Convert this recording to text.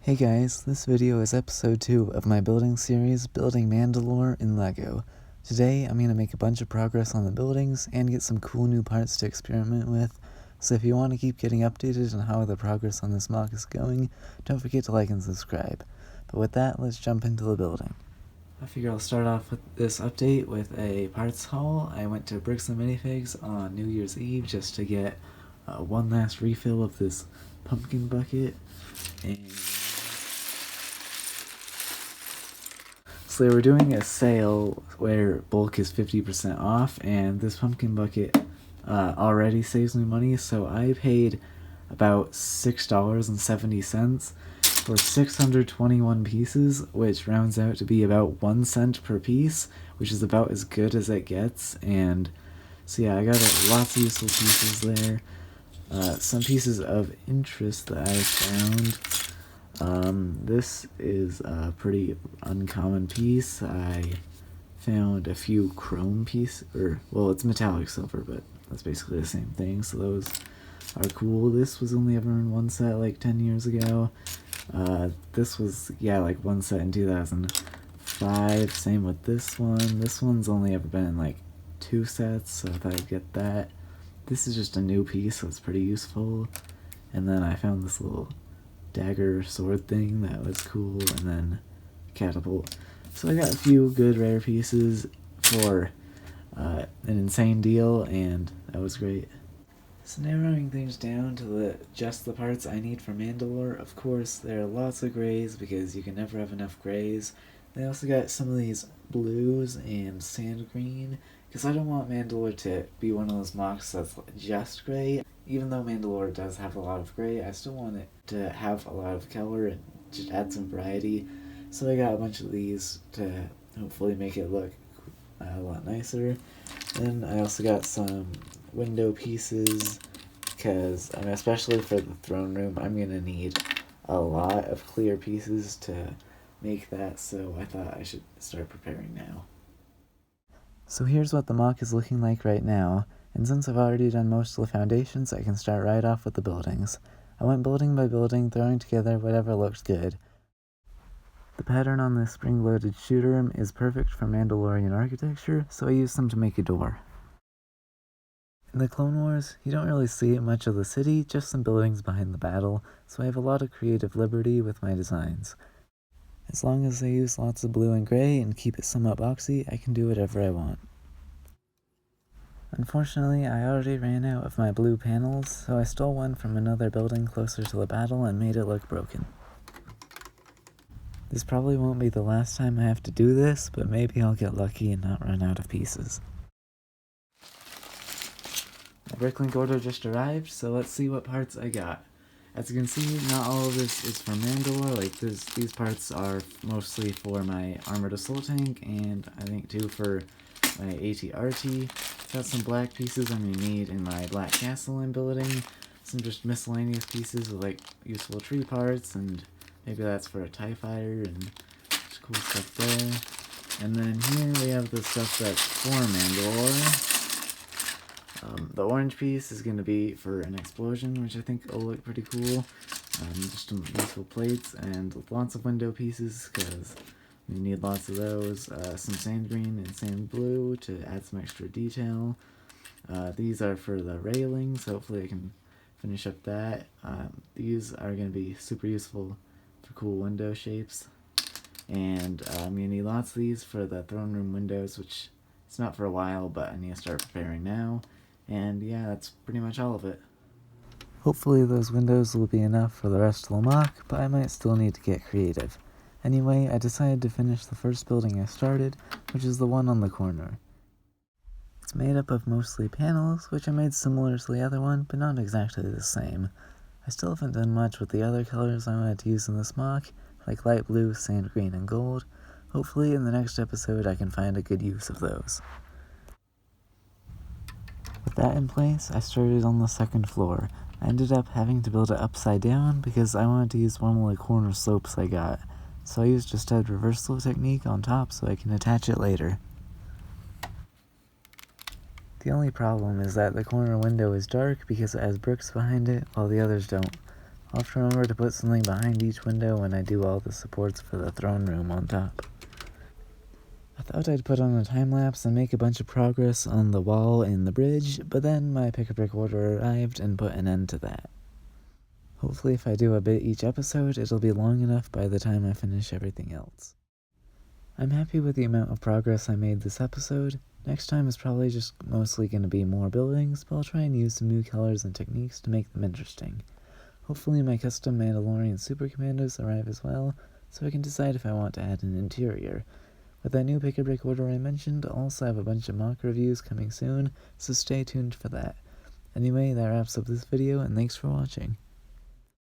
Hey guys, this video is episode 2 of my building series, Building Mandalore in LEGO. Today I'm going to make a bunch of progress on the buildings and get some cool new parts to experiment with, so if you want to keep getting updated on how the progress on this MOC is going, don't forget to like and subscribe. But with that, let's jump into the building. I figure I'll start off with this update with a parts haul. I went to Bricks and Minifigs on New Year's Eve just to get one last refill of this pumpkin bucket, and so they were doing a sale where bulk is 50% off, and this pumpkin bucket already saves me money, so I paid about $6.70 for 621 pieces, which rounds out to be about 1 cent per piece, which is about as good as it gets. And so yeah, I got lots of useful pieces there. Some pieces of interest that I found. This is a pretty uncommon piece. I found a few chrome pieces, well, it's metallic silver, but that's basically the same thing, so those are cool. This was only ever in one set like 10 years ago. This was, like one set in 2005. Same with this one. This one's only ever been in like 2 sets, so I thought I'd get that. This is just a new piece, so it's pretty useful. And then I found this little dagger sword thing that was cool, and then catapult. So I got a few good rare pieces for an insane deal, and that was great. So narrowing things down to just the parts I need for Mandalore, of course there are lots of grays because you can never have enough grays. I also got some of these blues and sand green, because I don't want Mandalore to be one of those MOCs that's just gray. Even though Mandalore does have a lot of gray, I still want it to have a lot of color and just add some variety. So I got a bunch of these to hopefully make it look a lot nicer. Then I also got some window pieces, because especially for the throne room, I'm going to need a lot of clear pieces to make that, so I thought I should start preparing now. So here's what the MOC is looking like right now, and since I've already done most of the foundations, I can start right off with the buildings. I went building by building, throwing together whatever looked good. The pattern on this spring-loaded shooter room is perfect for Mandalorian architecture, so I used them to make a door. In the Clone Wars, you don't really see much of the city, just some buildings behind the battle, so I have a lot of creative liberty with my designs. As long as I use lots of blue and gray and keep it somewhat boxy, I can do whatever I want. Unfortunately, I already ran out of my blue panels, so I stole one from another building closer to the battle and made it look broken. This probably won't be the last time I have to do this, but maybe I'll get lucky and not run out of pieces. My bricklink order just arrived, so let's see what parts I got. As you can see, not all of this is for Mandalore. These parts are mostly for my armored assault tank, and I think too for my AT-RT. Got some black pieces I'm gonna need in my black castle I'm building. Some just miscellaneous pieces with useful tree parts, and maybe that's for a TIE fighter, and just cool stuff there. And then here we have the stuff that's for Mandalore. The orange piece is going to be for an explosion, which I think will look pretty cool. Just some useful plates and lots of window pieces, because we need lots of those. Some sand green and sand blue to add some extra detail. These are for the railings, hopefully I can finish up that. These are going to be super useful for cool window shapes. And I'm going to need lots of these for the throne room windows, which it's not for a while, but I need to start preparing now. And yeah, that's pretty much all of it. Hopefully those windows will be enough for the rest of the MOC, but I might still need to get creative. Anyway, I decided to finish the first building I started, which is the one on the corner. It's made up of mostly panels, which I made similar to the other one, but not exactly the same. I still haven't done much with the other colors I wanted to use in this MOC, like light blue, sand green, and gold. Hopefully in the next episode I can find a good use of those. With that in place, I started on the second floor. I ended up having to build it upside down because I wanted to use one of the corner slopes I got, so I used a stud reversal technique on top so I can attach it later. The only problem is that the corner window is dark because it has bricks behind it while the others don't. I'll have to remember to put something behind each window when I do all the supports for the throne room on top. I thought I'd put on a time-lapse and make a bunch of progress on the wall and the bridge, but then my pick-a-brick order arrived and put an end to that. Hopefully if I do a bit each episode, it'll be long enough by the time I finish everything else. I'm happy with the amount of progress I made this episode. Next time is probably just mostly going to be more buildings, but I'll try and use some new colors and techniques to make them interesting. Hopefully my custom Mandalorian Super Commandos arrive as well, so I can decide if I want to add an interior. With that new pick-a-brick order I mentioned, I'll also have a bunch of MOC reviews coming soon, so stay tuned for that. Anyway, that wraps up this video, and thanks for watching.